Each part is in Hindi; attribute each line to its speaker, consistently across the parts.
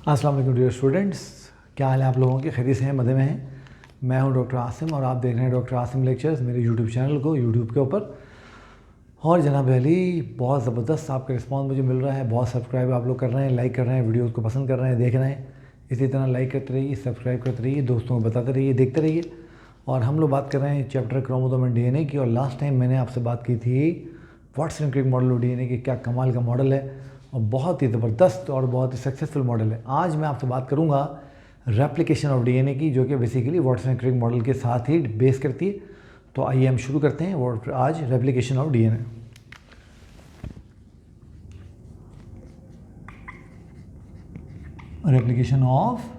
Speaker 1: अस्सलाम वालेकुम डियर स्टूडेंट्स, क्या हाल है आप लोगों के? खैरियत से हैं, मज़े में हैं। मैं हूं डॉक्टर आसिम और आप देख रहे हैं डॉक्टर आसिम लेक्चर्स मेरे यूट्यूब चैनल को, यूट्यूब के ऊपर। और जनाब अली, बहुत ज़बरदस्त आपका रिस्पांस मुझे मिल रहा है। बहुत सब्सक्राइब आप लोग कर रहे हैं, लाइक कर रहे हैं, वीडियोज़ को पसंद कर रहे हैं, देख रहे हैं। इसी तरह लाइक करते रहिए, सब्सक्राइब करते रहिए, दोस्तों को बताते रहिए, देखते रहिए। और हम लोग बात कर रहे हैं चैप्टर क्रोमोसोम एंड डीएनए की। और लास्ट टाइम मैंने आपसे बात की थी Watson Crick model of DNA की। क्या कमाल का मॉडल है और बहुत ही ज़बरदस्त और बहुत ही सक्सेसफुल मॉडल है। आज मैं आपसे बात करूंगा रेप्लिकेशन ऑफ डीएनए की, जो कि बेसिकली वाटसन क्रिक मॉडल के साथ ही बेस करती है। तो आइए हम शुरू करते हैं और आज replication of DNA. Replication of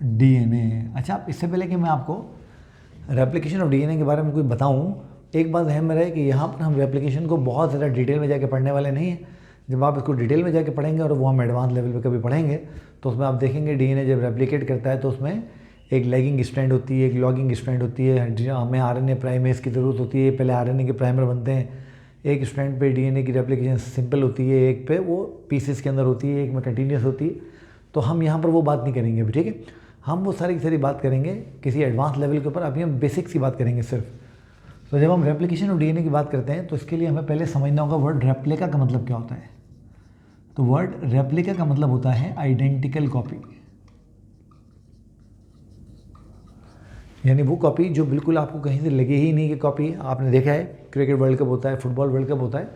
Speaker 1: DNA. अच्छा, इससे पहले कि मैं आपको रेप्लिकेशन ऑफ डीएनए के बारे में कुछ बताऊं, एक बात ध्यान में रहे कि यहाँ पर हम रेप्लिकेशन को बहुत ज़्यादा डिटेल में जाके पढ़ने वाले नहीं हैं। जब आप इसको डिटेल में जाके पढ़ेंगे और वो हम एडवांस लेवल पे कभी पढ़ेंगे तो उसमें आप देखेंगे डीएनए जब रेप्लिकेट करता है तो उसमें एक लैगिंग स्ट्रैंड होती है, एक लॉगिंग स्ट्रैंड होती है। हमें आरएनए प्राइमेज की ज़रूरत होती है, पहले आरएनए के प्राइमर बनते हैं। एक स्ट्रैंड पे डीएनए की रेप्लिकेशन सिंपल होती है, एक पे वो पीसेस के अंदर होती है, एक में कंटिन्यूस होती है। तो हम यहाँ पर वो बात नहीं करेंगे अभी, ठीक है। हम वो सारी की सारी बात करेंगे किसी एडवांस लेवल के ऊपर। अभी हम बेसिक्स की बात करेंगे सिर्फ। तो जब हम रेप्लिकेशन ऑफ डीएनए की बात करते हैं तो इसके लिए हमें पहले समझना होगा वर्ड रेप्लिका का मतलब क्या होता है। तो वर्ड रेप्लिका का मतलब होता है आइडेंटिकल कॉपी, यानी वो कॉपी जो बिल्कुल आपको कहीं से लगे ही नहीं कि कॉपी है। आपने देखा है क्रिकेट वर्ल्ड कप होता है, फुटबॉल वर्ल्ड कप होता है,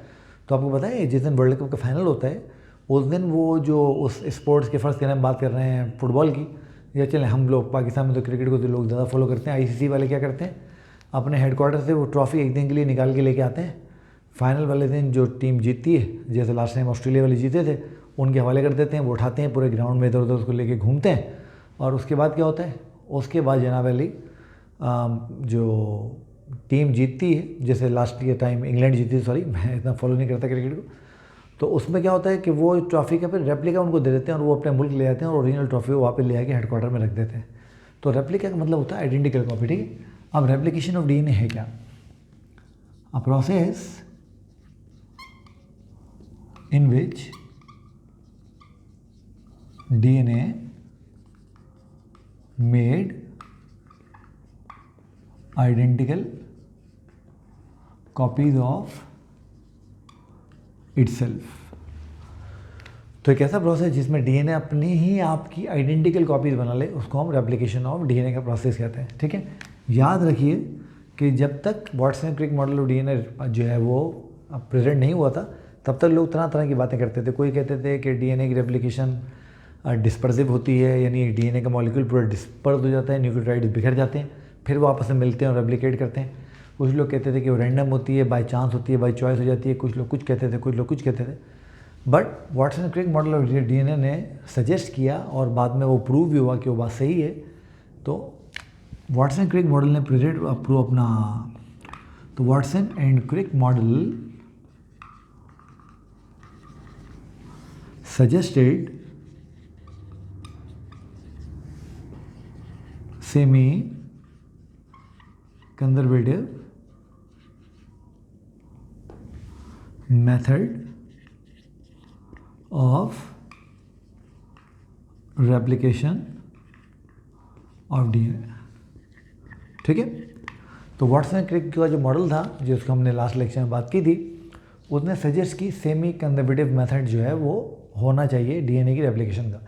Speaker 1: तो आपको पता है जिस दिन वर्ल्ड कप का फाइनल होता है उस दिन वो जो उस स्पोर्ट्स के फर्स्ट हम बात कर रहे हैं फुटबॉल की, या चले हम लोग पाकिस्तान में तो क्रिकेट को तो लोग ज़्यादा फॉलो करते हैं। आईसीसी वाले क्या करते हैं, अपने हेडक्वार्टर से वो ट्रॉफी एक दिन के लिए निकाल के लेके आते हैं। फाइनल वाले दिन जो टीम जीतती है, जैसे लास्ट टाइम ऑस्ट्रेलिया वाले जीते थे, उनके हवाले कर देते हैं। वो उठाते हैं पूरे ग्राउंड में, इधर उधर उसको लेके घूमते हैं। और उसके बाद क्या होता है, उसके बाद जनाब अली जो टीम जीतती है, जैसे लास्ट ईयर टाइम इंग्लैंड जीती, सॉरी मैं इतना फॉलो नहीं करता क्रिकेट को, तो उसमें क्या होता है कि वो ट्रॉफी का फिर रेप्लिका उनको दे देते हैं और वो अपने मुल्क ले जाते हैं और ओरिजिनल ट्रॉफी वो वापस ले आके हेडक्वार्टर में रख देते हैं। तो रेप्लिका का मतलब होता है आइडेंटिकल कॉपी, ठीक है। अब रेप्लिकेशन ऑफ डीएनए है क्या? A process in which DNA made identical copies of itself। तो एक ऐसा प्रोसेस जिसमें डीएनए अपनी ही आपकी आइडेंटिकल कॉपीज बना ले, उसको हम रेप्लिकेशन ऑफ डीएनए का प्रोसेस कहते हैं, ठीक है। याद रखिए कि जब तक Watson Crick model of DNA जो है वो प्रेजेंट नहीं हुआ था, तब तक लोग तरह तरह की बातें करते थे। कोई कहते थे कि डीएनए की रेप्लिकेशन डिस्पर्सिव होती है, यानी डीएनए का मॉलिक्यूल पूरा डिस्पर्स हो जाता है, न्यूक्लियोटाइड्स बिखर जाते हैं, फिर वो आपस में मिलते हैं और रेप्लिकेट करते हैं। कुछ लोग कहते थे कि वो रैंडम होती है, बाय चांस होती है, बाय चॉइस हो जाती है। कुछ लोग कुछ कहते थे, कुछ लोग कुछ कहते थे। But Watson Crick model of DNA ने सजेस्ट किया और बाद में वो प्रूव भी हुआ कि वो बात सही है। तो वाटसन क्रिक मॉडल ने प्रूव अपना, तो Watson and Crick model suggested semi-conservative method of replication of DNA, ठीक है। तो वाटसन क्रिक का जो मॉडल था, जिसको हमने लास्ट लेक्चर में बात की थी, उसने सजेस्ट की सेमी कंजर्वेटिव मेथड जो है वो होना चाहिए डीएनए की रेप्लिकेशन का।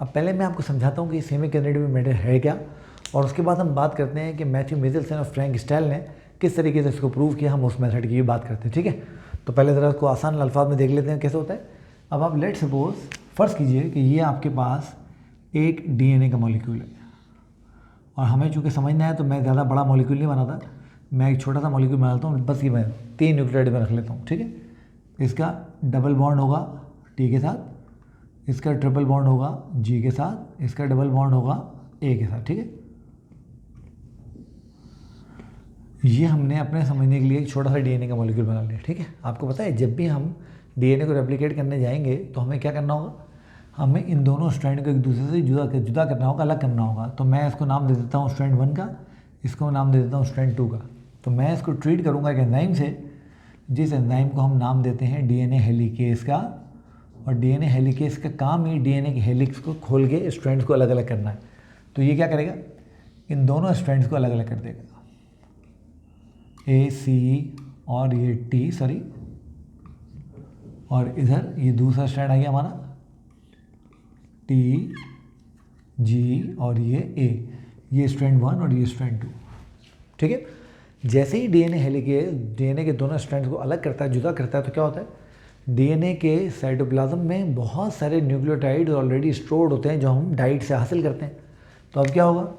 Speaker 1: अब पहले मैं आपको समझाता हूँ कि सेमी कंजर्वेटिव मेथड है क्या, और उसके बाद हम बात करते हैं कि मैथ्यू मिचेल्सन और फ्रैंक स्टेल ने किस तरीके से इसको प्रूव किया। हम उस मेथड की भी बात करते हैं, ठीक है। तो पहले ज़रा इसको आसान अल्फाज में देख लेते हैं कैसे होता है। अब आप लेट सपोज फ़र्ज़ कीजिए कि ये आपके पास एक डीएनए का मॉलिक्यूल है, और हमें चूँकि समझना है तो मैं ज़्यादा बड़ा मॉलिक्यूल नहीं बनाता, मैं एक छोटा सा मॉलिक्यूल बनाता हूँ। बस ये मैं 3 न्यूक्लियोटाइड में रख लेता हूँ, ठीक है। इसका डबल बॉन्ड होगा टी के साथ, इसका ट्रिपल बॉन्ड होगा जी के साथ, इसका डबल बॉन्ड होगा ए के साथ, ठीक है। ये हमने अपने समझने के लिए एक छोटा सा डीएनए का मॉलिक्यूल बना लिया, ठीक है। आपको पता है जब भी हम डीएनए को रेप्लिकेट करने जाएंगे तो हमें क्या करना होगा, हमें इन दोनों स्ट्रैंड को एक दूसरे से जुदा करना होगा, अलग करना होगा। तो मैं इसको नाम दे देता हूँ स्ट्रैंड 1 का, इसको नाम दे देता हूँ स्ट्रैंड 2 का। तो मैं इसको ट्रीट करूँगा एक एंजाइम से, जिस एंजाइम को हम नाम देते हैं डीएनए हेलिकेज का, और डीएनए हेलिकेज का काम ही डीएनए के हेलिक्स को खोल के स्ट्रैंड्स को अलग अलग करना है। तो ये क्या करेगा, इन दोनों स्ट्रैंड्स को अलग अलग कर देगा, ए सी और ये टी सॉरी, और इधर ये दूसरा स्ट्रैंड आ गया हमारा टी जी और ये स्ट्रैंड 1 और ये स्ट्रैंड 2। ठीक है, जैसे ही डीएनए हेलिकेज डीएनए के दोनों स्ट्रैंड्स को अलग करता है, जुदा करता है, तो क्या होता है, डीएनए के साइटोप्लाज्म में बहुत सारे न्यूक्लियोटाइड ऑलरेडी स्टोर्ड होते हैं जो हम डाइट से हासिल करते हैं। तो अब क्या होगा,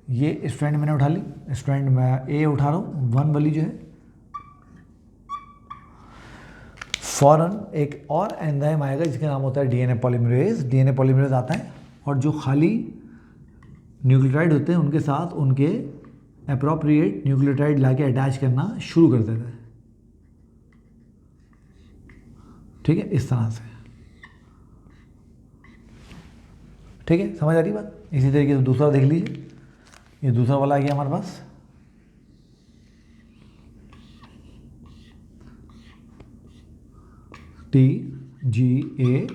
Speaker 1: ये स्ट्रैंड मैंने उठा ली, स्ट्रैंड मैं ए उठा रहा हूँ 1 वाली जो है, फौरन एक और एंजाइम आएगा जिसका नाम होता है डीएनए पॉलीमरेज। डीएनए पॉलीमरेज आता है और जो खाली न्यूक्लियोटाइड होते हैं उनके साथ उनके एप्रोप्रिएट न्यूक्लियोटाइड लाके अटैच करना शुरू कर देता है। ठीक है, इस तरह से। ठीक है, समझ आ रही बात। इसी तरीके से दूसरा देख लीजिए, ये दूसरा वाला आ गया हमारे पास, टी जी ए,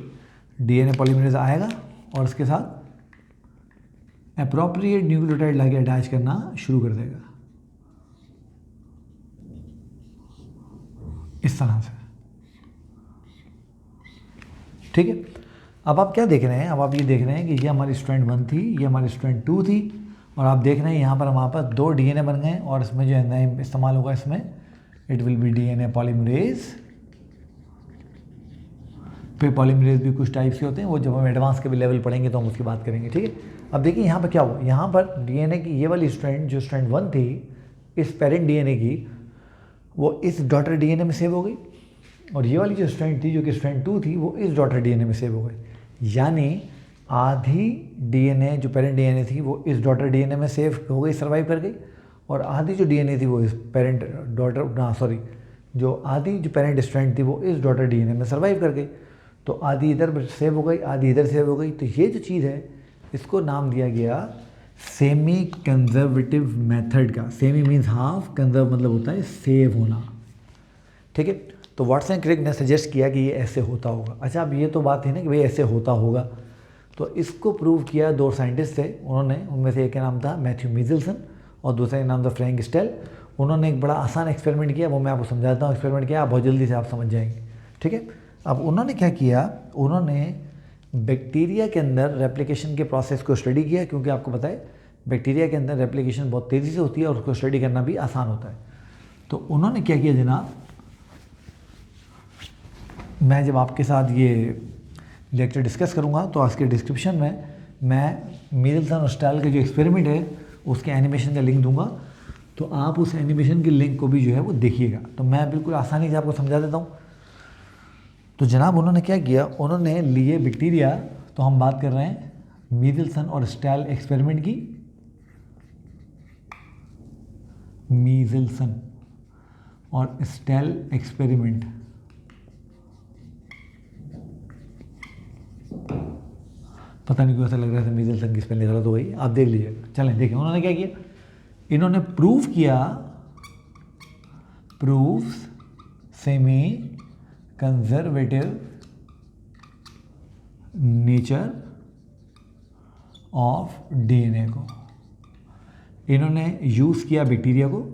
Speaker 1: डीएनए पॉलीमरेज आएगा और इसके साथ एप्रोप्रिएट न्यूक्लियोटाइड लाके अटैच करना शुरू कर देगा, इस तरह से। ठीक है, अब आप क्या देख रहे हैं, अब आप ये देख रहे हैं कि ये हमारी स्ट्रैंड 1 थी, ये हमारी स्ट्रैंड 2 थी, और आप देख रहे हैं यहाँ पर हमारे पास 2 डीएनए बन गए, और इसमें जो एंजाइम इस्तेमाल होगा इसमें it will be DNA polymerase. फिर पॉलीमरेज भी कुछ टाइप्स के होते हैं, वो जब हम एडवांस के भी लेवल पढ़ेंगे तो हम उसकी बात करेंगे। ठीक है, अब देखिए यहाँ पर क्या हुआ, यहाँ पर डीएनए की ये वाली स्ट्रैंड जो स्ट्रैंड 1 थी इस पेरेंट डीएनए की, वो इस डॉटर डीएनए में सेव हो गई, और ये वाली जो स्ट्रैंड थी जो कि स्ट्रैंड 2 थी वो इस डॉटर डीएनए में सेव हो गई। यानी आधी डीएनए जो पेरेंट डीएनए थी वो इस डॉटर डीएनए में सेव हो गई, सर्वाइव कर गई, और आधी जो डीएनए थी वो इस पेरेंट जो आधी जो पेरेंट स्ट्रैंड थी वो इस डॉटर डीएनए में सर्वाइव कर गई। तो आधी इधर सेव हो गई, आधी इधर सेव हो गई। तो ये जो चीज़ है इसको नाम दिया गया सेमी कंजर्वेटिव मेथड का। सेमी मीन्स हाफ, कंजर्व मतलब होता है सेव होना। ठीक है, तो वाटसन क्रिक ने सजेस्ट किया कि ये ऐसे होता होगा। अच्छा, अब ये तो बात है ना कि भाई ऐसे होता होगा, तो इसको प्रूव किया 2 साइंटिस्ट थे, उन्होंने, उनमें से एक का नाम था मैथ्यू मीजल्सन और दूसरे का नाम था फ्रैंक स्टेल। उन्होंने एक बड़ा आसान एक्सपेरिमेंट किया, वो मैं आपको समझाता हूँ एक्सपेरिमेंट किया, आप बहुत जल्दी से आप समझ जाएंगे। ठीक है, अब उन्होंने क्या किया, उन्होंने बैक्टीरिया के अंदर रेप्लिकेशन के प्रोसेस को स्टडी किया, क्योंकि आपको पता है बैक्टीरिया के अंदर रेप्लिकेशन बहुत तेज़ी से होती है और उसको स्टडी करना भी आसान होता है। तो उन्होंने क्या किया जनाब, मैं जब आपके साथ ये लेक्चर डिस्कस करूँगा तो आज के डिस्क्रिप्शन में मैं मीजल्सन और स्टेल का जो एक्सपेरिमेंट है उसके एनिमेशन का लिंक दूंगा, तो आप उस एनिमेशन के लिंक को भी जो है वो देखिएगा। तो मैं बिल्कुल आसानी से आपको समझा देता हूँ। तो जनाब उन्होंने क्या किया, उन्होंने लिए बैक्टीरिया, तो हम बात कर रहे हैं मीजल्सन और स्टेल एक्सपेरिमेंट की, मीजल्सन और स्टेल एक्सपेरिमेंट। पता नहीं क्यों ऐसा लग रहा था मीजल्सन की स्पेलिंग गलत हो गई, आप देख लीजिए। चलें देखिए उन्होंने क्या किया, इन्होंने प्रूव किया, proves semi conservative nature of DNA को। इन्होंने यूज़ किया बैक्टीरिया को,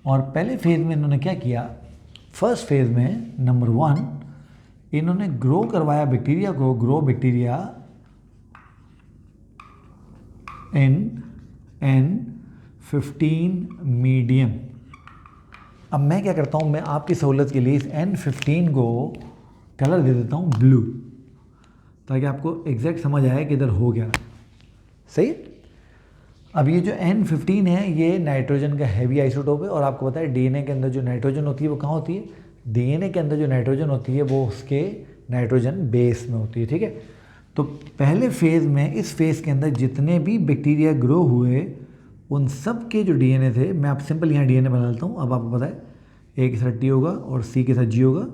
Speaker 1: और पहले फेज में इन्होंने क्या किया, फर्स्ट फेज में नंबर 1 इन्होंने ग्रो करवाया बैक्टीरिया को, ग्रो बैक्टीरिया इन N15 मीडियम। अब मैं क्या करता हूँ, मैं आपकी सहूलत के लिए इस N15 को कलर दे देता हूँ ब्लू, ताकि आपको एग्जैक्ट समझ आए कि इधर हो गया। सही। अब ये जो N15 है ये नाइट्रोजन का हैवी आइसोटोप है, और आपको पता है डीएनए के अंदर जो नाइट्रोजन होती है वो कहाँ होती है, डीएनए के अंदर जो नाइट्रोजन होती है वो उसके नाइट्रोजन बेस में होती है। ठीक है, तो पहले फेज़ में, इस फेज़ के अंदर जितने भी बैक्टीरिया ग्रो हुए उन सब के जो डीएनए थे, मैं आप सिंपल यहाँ डीएनए बना लेता हूँ। अब आपको पता है ए के साथ टी होगा और सी के साथ जी होगा।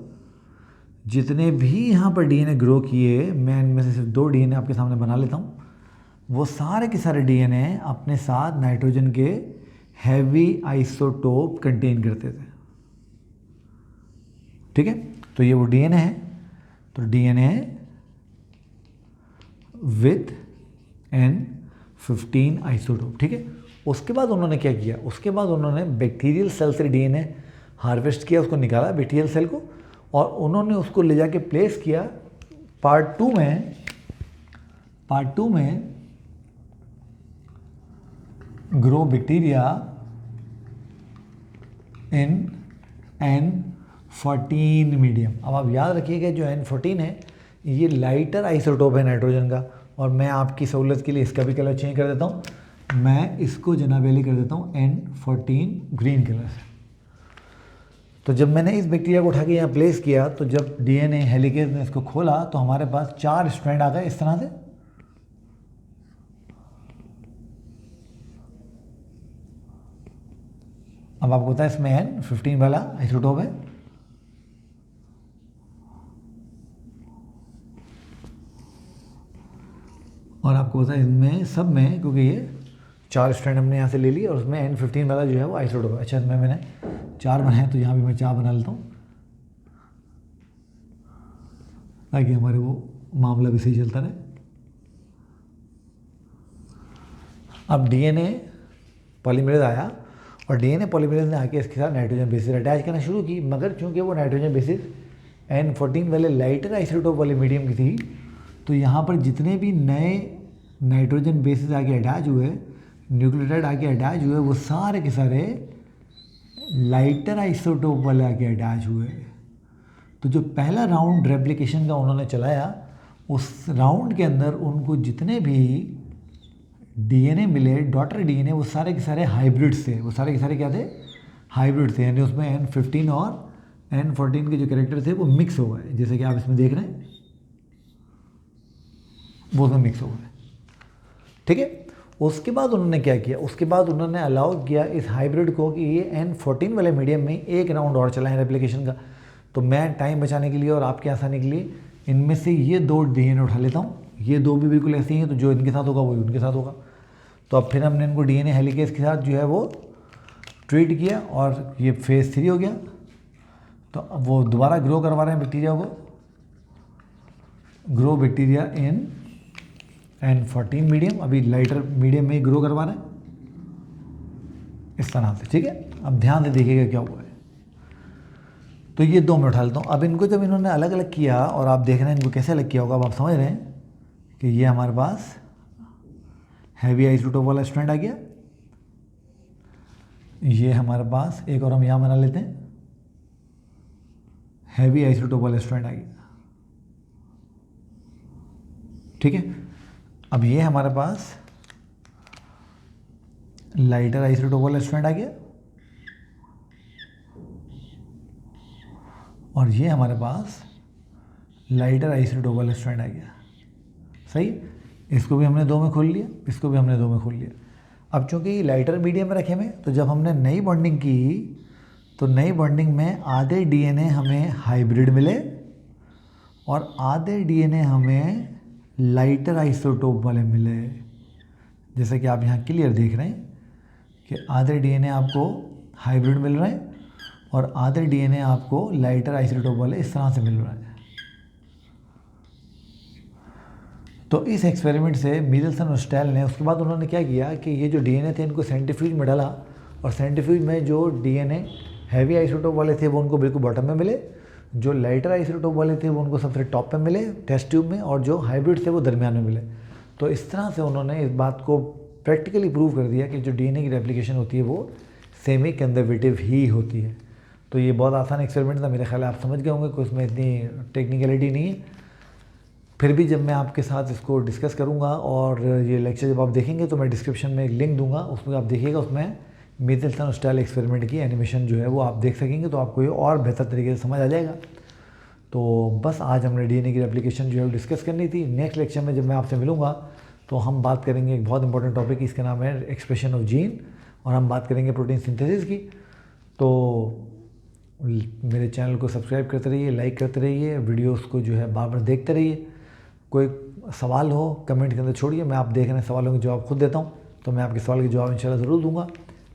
Speaker 1: जितने भी यहाँ पर डीएनए ग्रो किए, मैं इनमें से सिर्फ 2 डीएनए आपके सामने बना लेता हूँ। वो सारे के सारे डीएनए अपने साथ नाइट्रोजन के हैवी आइसोटोप कंटेन करते थे। ठीक है, तो ये वो डीएनए है तो DNA है विथ N15 आइसोटोप, ठीक है। उसके बाद उन्होंने क्या किया, उसके बाद उन्होंने बैक्टीरियल सेल से DNA हार्वेस्ट किया, उसको निकाला बैक्टीरियल सेल को, और उन्होंने उसको ले जाके प्लेस किया पार्ट टू में ग्रो बैक्टीरिया इन N14 मीडियम। अब आप याद रखिएगा जो N14 है ये लाइटर आइसोटोप है नाइट्रोजन का, और मैं आपकी सहूलत के लिए इसका भी कलर चेंज कर देता हूँ, मैं इसको जनाबेली कर देता हूँ N14 ग्रीन कलर से। तो जब मैंने इस बैक्टीरिया को उठा के यहाँ प्लेस किया तो जब DNA हेलिकेज ने इसको खोला तो हमारे पास 4 स्ट्रैंड आ गए इस तरह से। अब आपको पता है इसमें N15 वाला आइसोटोप है, और आपको पता है इसमें सब में, क्योंकि ये 4 स्ट्रैंड हमने यहाँ से ले लिए और उसमें N15 वाला जो है वो आइसोटोप है। अच्छा, इसमें मैंने 4 बनाए तो यहाँ भी मैं 4 बना लेता हूँ ताकि हमारे वो मामला भी सही चलता रहे। अब DNA पॉलीमरेज आया और DNA पॉलीमरेज ने आके इसके साथ नाइट्रोजन बेसिस अटैच करना शुरू की, मगर चूंकि वो नाइट्रोजन बेसिस N14 वाले लाइटर आइसोटोप वाले मीडियम की थी, तो यहाँ पर जितने भी नए नाइट्रोजन बेसिस आके अटैच हुए, न्यूक्लियोटाइड आके अटैच हुए, वो सारे के सारे लाइटर आइसोटोप वाले आके अटैच हुए। तो जो पहला राउंड रेप्लिकेशन का उन्होंने चलाया, उस राउंड के अंदर उनको जितने भी DNA मिले, डॉटर DNA, वो सारे के सारे हाइब्रिड्स थे। वो सारे के सारे क्या थे? हाइब्रिड थे, यानी उसमें N15 और N14 के जो कैरेक्टर थे वो मिक्स हो गए, जैसे कि आप इसमें देख रहे हैं वो उसमें मिक्स हो गए, ठीक है। उसके बाद उन्होंने क्या किया, उसके बाद उन्होंने अलाउ किया इस हाइब्रिड को कि ये N14 वाले मीडियम में एक राउंड और चलाएं रेप्लिकेशन का। तो मैं टाइम बचाने के लिए और आपके आसानी के लिए इनमें से ये 2 DNA उठा लेता हूँ, ये 2 भी बिल्कुल ऐसे ही हैं, तो जो इनके साथ होगा वही उनके साथ होगा। तो अब फिर हमने इनको DNA हेलिकेज के साथ जो है वो ट्रीट किया और ये फेज़ 3 हो गया। तो अब वो दोबारा ग्रो करवा रहे हैं बैक्टीरिया को, ग्रो बैक्टीरिया इन N14 मीडियम, अभी लाइटर मीडियम में ही ग्रो करवा रहे हैं इस तरह से, ठीक है। अब ध्यान से देखिएगा क्या हुआ है। तो ये 2 मैं उठा लेता हूँ। अब इनको जब इन्होंने अलग अलग किया और आप देख रहे हैं इनको कैसे अलग किया होगा, अब आप समझ रहे हैं कि ये हमारे पास हैवी आइसोटोप वाला स्ट्रैंड आ गया, ये हमारे पास एक और हम यहाँ बना लेते हैं, हैवी आइसोटोप वाला स्ट्रैंड आ गया, ठीक है। अब ये हमारे पास लाइटर आइसोटोप वाला स्ट्रैंड आ गया, और ये हमारे पास लाइटर आइसोटोप वाला स्ट्रैंड आ गया, सही। इसको भी हमने 2 में खोल लिया, इसको भी हमने 2 में खोल लिया। अब चूंकि लाइटर मीडियम में रखे हैं, तो जब हमने नई बॉन्डिंग की तो नई बॉन्डिंग में आधे DNA हमें हाइब्रिड मिले और आधे DNA हमें लाइटर आइसोटोप वाले मिले। जैसे कि आप यहाँ क्लियर देख रहे हैं कि आधे DNA आपको हाइब्रिड मिल रहे हैं और आधे DNA आपको लाइटर आइसोटोप वाले इस तरह से मिल रहे हैं। तो इस एक्सपेरिमेंट से मिचेल्सन और स्टेल ने, उसके बाद उन्होंने क्या किया कि ये जो DNA थे इनको सेंट्रीफ्यूज में डाला, और सेंट्रीफ्यूज में जो DNA हैवी आइसोटोप वाले थे वो उनको बिल्कुल बॉटम में मिले, जो लाइटर आइसोटोप वाले थे वो उनको सबसे टॉप पे मिले टेस्ट ट्यूब में, और जो हाइब्रिड थे वो दरमियान में मिले। तो इस तरह से उन्होंने इस बात को प्रैक्टिकली प्रूव कर दिया कि जो DNA की रेप्लिकेशन होती है वो सेमी कंजर्वेटिव ही होती है। तो ये बहुत आसान एक्सपेरिमेंट था, मेरे ख्याल आप समझ गए होंगे, कोई इसमें इतनी टेक्निकलिटी नहीं है। फिर भी जब मैं आपके साथ इसको डिस्कस करूंगा और ये लेक्चर जब आप देखेंगे तो मैं डिस्क्रिप्शन में एक लिंक दूंगा, उसमें आप देखिएगा, उसमें मिचेल्सन और स्टेल एक्सपेरिमेंट की एनिमेशन जो है वो आप देख सकेंगे, तो आपको ये और बेहतर तरीके से समझ आ जाएगा। तो बस आज हमने DNA की रेप्लिकेशन जो है वो डिस्कस करनी थी। नेक्स्ट लेक्चर में जब मैं आपसे मिलूँगा तो हम बात करेंगे एक बहुत इंपॉर्टेंट टॉपिक, इसका नाम है एक्सप्रेशन ऑफ जीन, और हम बात करेंगे प्रोटीन सिंथेसिस की। तो मेरे चैनल को सब्सक्राइब करते रहिए, लाइक करते रहिए, वीडियोस को जो है बार बार देखते रहिए। कोई सवाल हो कमेंट के अंदर छोड़िए, मैं आप देख रहे हैं सवालों के जवाब खुद देता हूँ, तो मैं आपके सवाल के जवाब इंशाल्लाह ज़रूर दूंगा।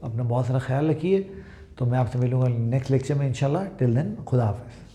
Speaker 1: अपना बहुत सारा ख्याल रखिए, तो मैं आपसे मिलूँगा नेक्स्ट लेक्चर में इंशाल्लाह। टिल देन खुदा हाफ़िज़।